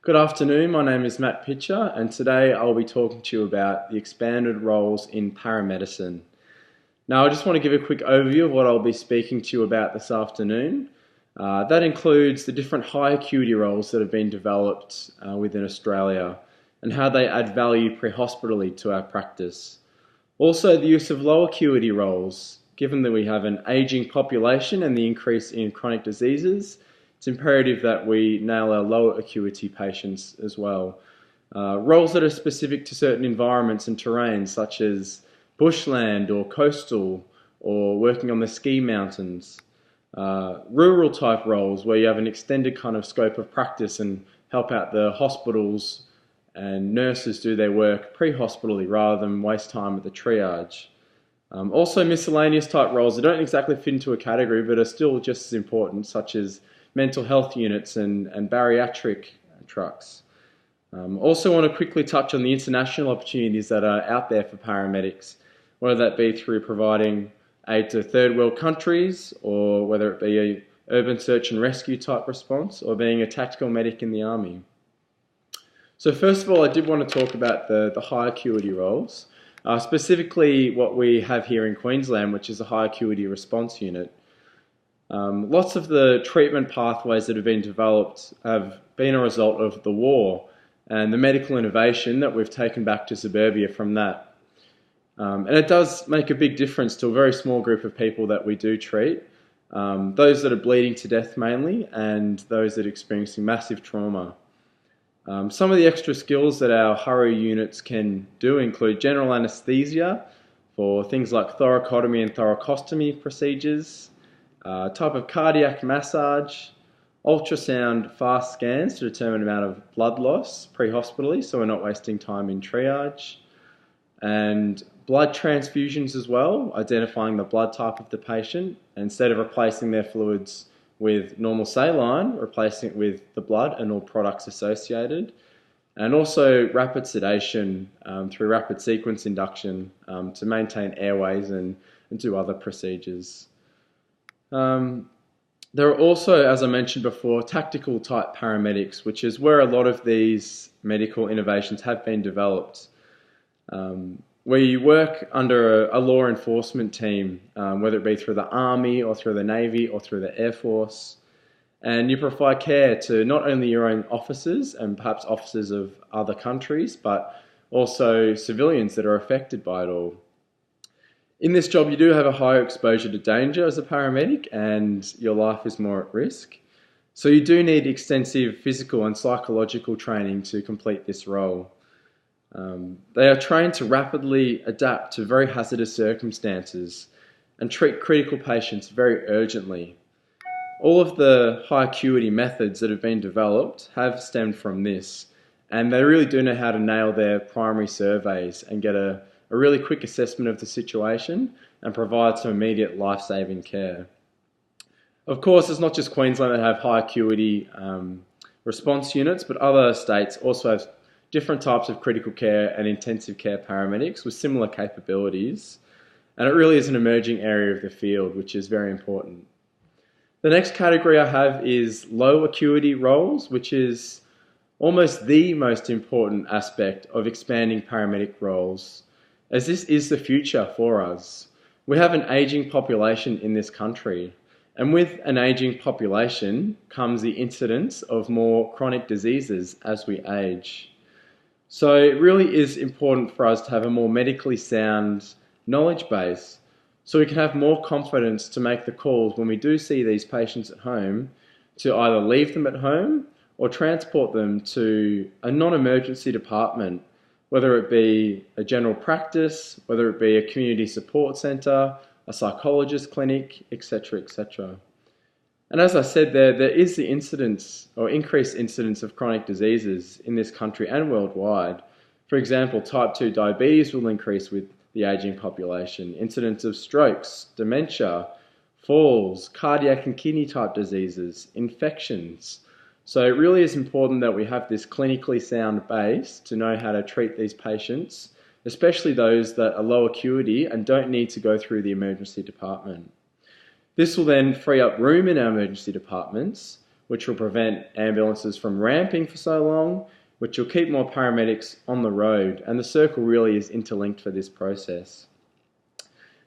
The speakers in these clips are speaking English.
Good afternoon, my name is Matt Pitcher and today I'll be talking to you about the expanded roles in paramedicine. Now I just want to give a quick overview of what I'll be speaking to you about this afternoon. That includes the different high acuity roles that have been developed within Australia and how they add value pre-hospitally to our practice. Also the use of low acuity roles. Given that we have an ageing population and the increase in chronic diseases, it's imperative that we nail our low acuity patients as well. Roles that are specific to certain environments and terrains such as bushland or coastal or working on the ski mountains. Rural type roles where you have an extended kind of scope of practice and help out the hospitals and nurses do their work pre-hospitally rather than waste time at the triage. Also miscellaneous type roles that don't exactly fit into a category but are still just as important, such as mental health units and bariatric trucks. Also want to quickly touch on the international opportunities that are out there for paramedics, whether that be through providing aid to third world countries or whether it be an urban search and rescue type response or being a tactical medic in the army. So first of all, I did want to talk about the high acuity roles, specifically what we have here in Queensland, which is a high acuity response unit. Lots of the treatment pathways that have been developed have been a result of the war and the medical innovation that we've taken back to suburbia from that. And it does make a big difference to a very small group of people that we do treat, those that are bleeding to death mainly and those that are experiencing massive trauma. Some of the extra skills that our HURRY units can do include general anaesthesia for things like thoracotomy and thoracostomy procedures, type of cardiac massage, ultrasound fast scans to determine the amount of blood loss pre-hospitally so we're not wasting time in triage, and blood transfusions as well, identifying the blood type of the patient. Instead of replacing their fluids with normal saline, replacing it with the blood and all products associated, and also rapid sedation through rapid sequence induction to maintain airways and do other procedures. There are also, as I mentioned before, tactical type paramedics, which is where a lot of these medical innovations have been developed, where you work under a law enforcement team, whether it be through the Army or through the Navy or through the Air Force, and you provide care to not only your own officers and perhaps officers of other countries, but also civilians that are affected by it all. In this job, you do have a higher exposure to danger as a paramedic and your life is more at risk. So you do need extensive physical and psychological training to complete this role. They are trained to rapidly adapt to very hazardous circumstances and treat critical patients very urgently. All of the high acuity methods that have been developed have stemmed from this, and they really do know how to nail their primary surveys and get a really quick assessment of the situation and provide some immediate life-saving care. Of course, it's not just Queensland that have high acuity response units, but other states also have different types of critical care and intensive care paramedics with similar capabilities. And it really is an emerging area of the field, which is very important. The next category I have is low acuity roles, which is almost the most important aspect of expanding paramedic roles, as this is the future for us. We have an ageing population in this country, and with an ageing population comes the incidence of more chronic diseases as we age. So it really is important for us to have a more medically sound knowledge base so we can have more confidence to make the calls when we do see these patients at home to either leave them at home or transport them to a non-emergency department, whether it be a general practice, whether it be a community support centre, a psychologist clinic, etc., etc. And as I said there is the incidence or increased incidence of chronic diseases in this country and worldwide. For example, type 2 diabetes will increase with the ageing population, incidence of strokes, dementia, falls, cardiac and kidney type diseases, infections. So it really is important that we have this clinically sound base to know how to treat these patients, especially those that are low acuity and don't need to go through the emergency department. This will then free up room in our emergency departments, which will prevent ambulances from ramping for so long, which will keep more paramedics on the road, and the circle really is interlinked for this process.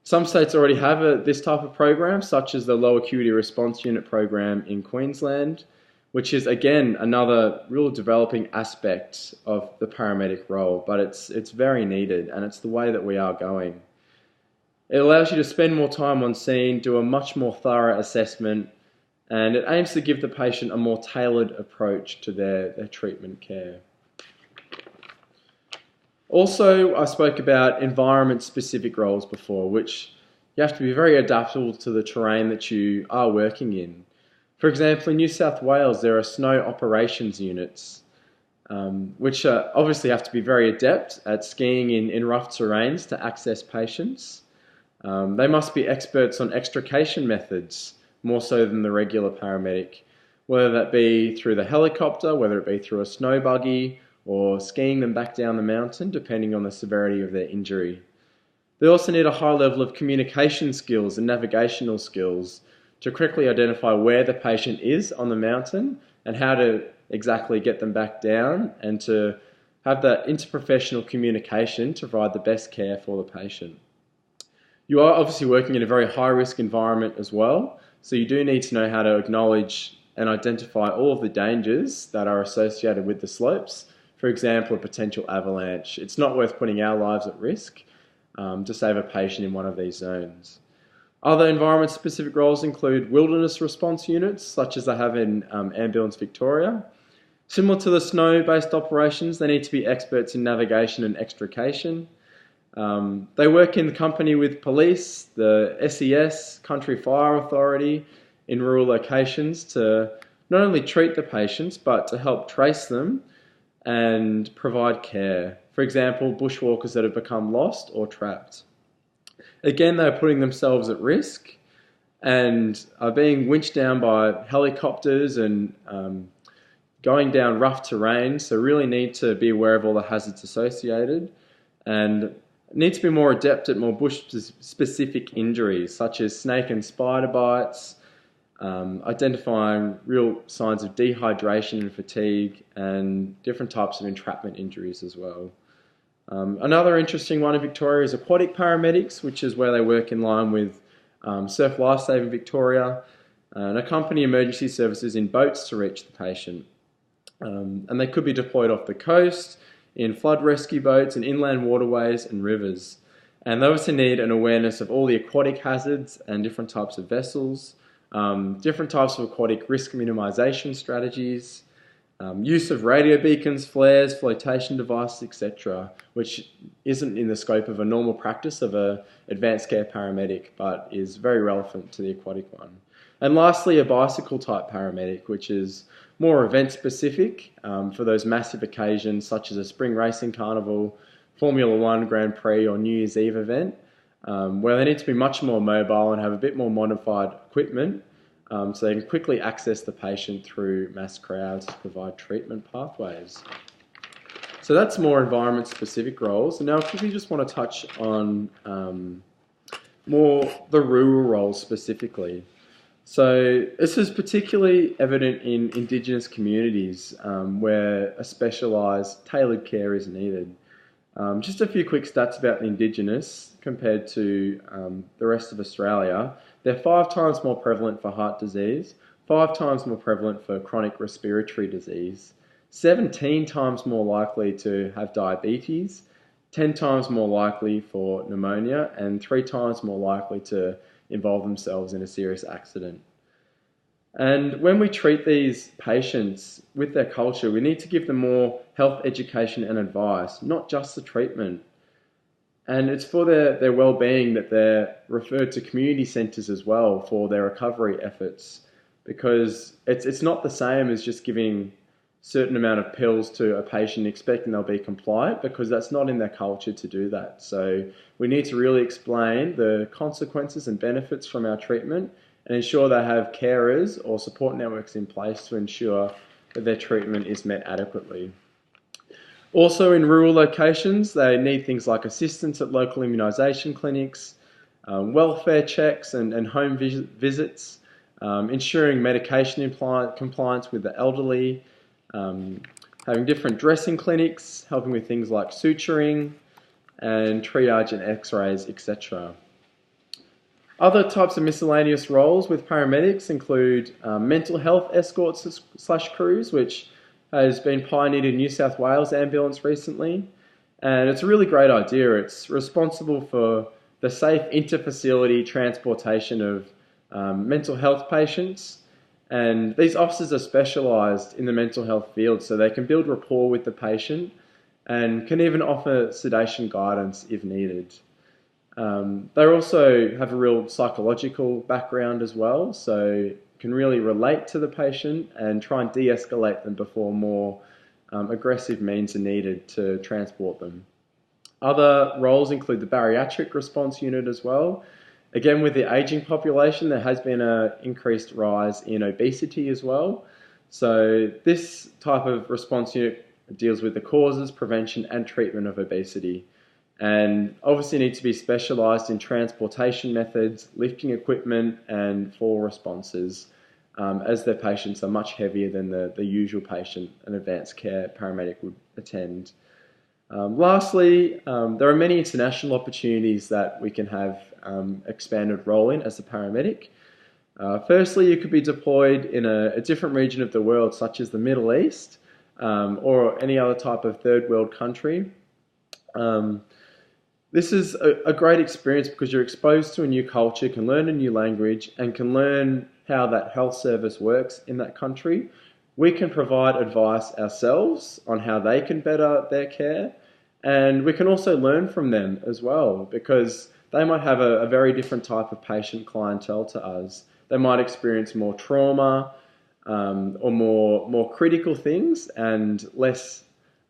Some states already have this type of program, such as the Low Acuity Response Unit program in Queensland, which is again another real developing aspect of the paramedic role, but it's very needed, and it's the way that we are going. It allows you to spend more time on scene, do a much more thorough assessment, and it aims to give the patient a more tailored approach to their treatment care. Also, I spoke about environment-specific roles before, which you have to be very adaptable to the terrain that you are working in. For example, in New South Wales, there are snow operations units, which obviously have to be very adept at skiing in rough terrains to access patients. They must be experts on extrication methods, more so than the regular paramedic, whether that be through the helicopter, whether it be through a snow buggy, or skiing them back down the mountain, depending on the severity of their injury. They also need a high level of communication skills and navigational skills to correctly identify where the patient is on the mountain and how to exactly get them back down, and to have that interprofessional communication to provide the best care for the patient. You are obviously working in a very high-risk environment as well, so you do need to know how to acknowledge and identify all of the dangers that are associated with the slopes. For example, a potential avalanche. It's not worth putting our lives at risk to save a patient in one of these zones. Other environment-specific roles include wilderness response units, such as they have in Ambulance Victoria. Similar to the snow-based operations, they need to be experts in navigation and extrication. They work in company with police, the SES, Country Fire Authority in rural locations to not only treat the patients, but to help trace them and provide care. For example, bushwalkers that have become lost or trapped. Again, they're putting themselves at risk and are being winched down by helicopters and going down rough terrain, so really need to be aware of all the hazards associated, and need to be more adept at more bush-specific injuries, such as snake and spider bites, identifying real signs of dehydration and fatigue, and different types of entrapment injuries as well. Another interesting one in Victoria is aquatic paramedics, which is where they work in line with Surf Lifesaving Victoria and accompany emergency services in boats to reach the patient. And they could be deployed off the coast, in flood rescue boats, in inland waterways and rivers. And they obviously need an awareness of all the aquatic hazards and different types of vessels, different types of aquatic risk minimisation strategies, use of radio beacons, flares, flotation devices, etc., which isn't in the scope of a normal practice of an advanced care paramedic, but is very relevant to the aquatic one. And lastly, a bicycle type paramedic, which is more event specific for those massive occasions such as a spring racing carnival, Formula One Grand Prix or New Year's Eve event, where they need to be much more mobile and have a bit more modified equipment so they can quickly access the patient through mass crowds to provide treatment pathways. So that's more environment-specific roles. And now I quickly just want to touch on more the rural roles specifically. So this is particularly evident in Indigenous communities where a specialised tailored care is needed. Just a few quick stats about the Indigenous compared to the rest of Australia. They're 5 times more prevalent for heart disease, 5 times more prevalent for chronic respiratory disease, 17 times more likely to have diabetes, 10 times more likely for pneumonia, and 3 times more likely to involve themselves in a serious accident. And when we treat these patients with their culture, we need to give them more health education and advice, not just the treatment. And it's for their well-being that they're referred to community centres as well for their recovery efforts, because it's not the same as just giving a certain amount of pills to a patient expecting they'll be compliant, because that's not in their culture to do that. So we need to really explain the consequences and benefits from our treatment and ensure they have carers or support networks in place to ensure that their treatment is met adequately. Also in rural locations, they need things like assistance at local immunisation clinics, welfare checks and home visits, ensuring medication compliance with the elderly, having different dressing clinics, helping with things like suturing and triage and x-rays, etc. Other types of miscellaneous roles with paramedics include mental health escorts / crews, which has been pioneered in New South Wales Ambulance recently. And it's a really great idea. It's responsible for the safe inter-facility transportation of mental health patients. And these officers are specialised in the mental health field, so they can build rapport with the patient and can even offer sedation guidance if needed. They also have a real psychological background as well, so can really relate to the patient and try and de-escalate them before more aggressive means are needed to transport them. Other roles include the bariatric response unit as well. Again, with the ageing population, there has been an increased rise in obesity as well. So this type of response unit deals with the causes, prevention and treatment of obesity. And obviously need to be specialised in transportation methods, lifting equipment and fall responses, as their patients are much heavier than the usual patient an advanced care paramedic would attend. Lastly, there are many international opportunities that we can have expanded role in as a paramedic. Firstly, you could be deployed in a different region of the world, such as the Middle East, or any other type of third world country. This is a great experience because you're exposed to a new culture, can learn a new language, and can learn how that health service works in that country. We can provide advice ourselves on how they can better their care, and we can also learn from them as well, because they might have a very different type of patient clientele to us. They might experience more trauma or more critical things and less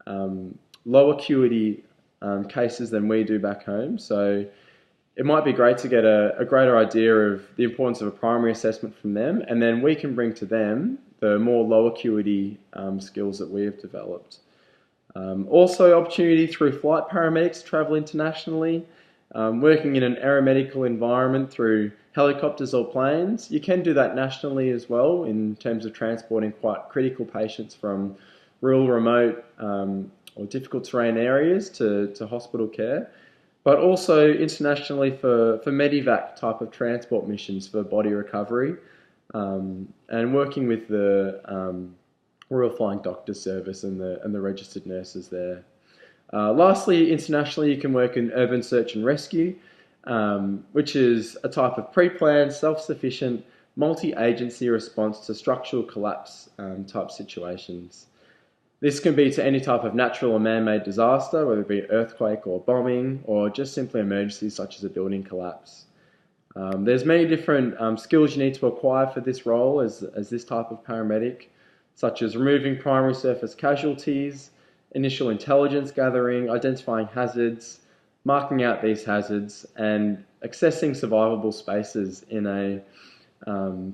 low acuity cases than we do back home. So it might be great to get a greater idea of the importance of a primary assessment from them, and then we can bring to them the more low acuity skills that we have developed. Also opportunity through flight paramedics to travel internationally, working in an aeromedical environment through helicopters or planes. You can do that nationally as well in terms of transporting quite critical patients from rural, remote or difficult terrain areas to hospital care, but also internationally for medevac type of transport missions for body recovery, and working with the Royal Flying Doctor Service and the registered nurses there. Lastly, internationally, you can work in urban search and rescue, which is a type of pre-planned, self-sufficient, multi-agency response to structural collapse type situations. This can be to any type of natural or man-made disaster, whether it be earthquake or bombing, or just simply emergencies such as a building collapse. There's many different skills you need to acquire for this role as this type of paramedic, such as removing primary surface casualties, initial intelligence gathering, identifying hazards, marking out these hazards, and accessing survivable spaces in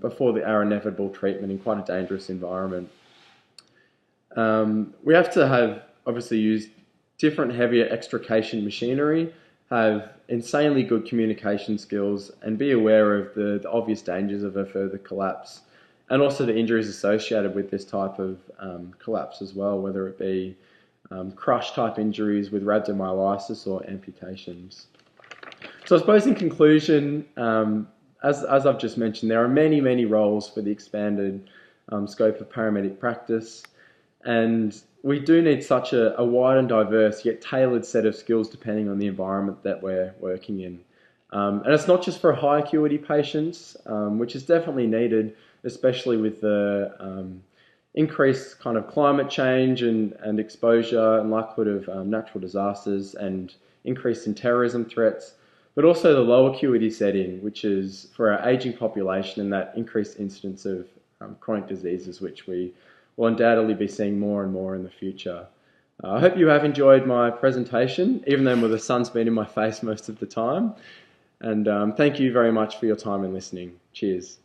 before our inevitable treatment in quite a dangerous environment. We have to have obviously used different heavier extrication machinery, have insanely good communication skills, and be aware of the obvious dangers of a further collapse, and also the injuries associated with this type of collapse as well, whether it be crush type injuries with rhabdomyolysis or amputations. So I suppose in conclusion, as I've just mentioned, there are many roles for the expanded scope of paramedic practice, and we do need such a wide and diverse yet tailored set of skills depending on the environment that we're working in. And it's not just for high acuity patients, which is definitely needed, especially with the increased kind of climate change and exposure and likelihood of natural disasters and increase in terrorism threats, but also the low acuity setting, which is for our ageing population and that increased incidence of chronic diseases, which we will undoubtedly be seeing more and more in the future. I hope you have enjoyed my presentation, even though the sun's been in my face most of the time. And thank you very much for your time and listening. Cheers.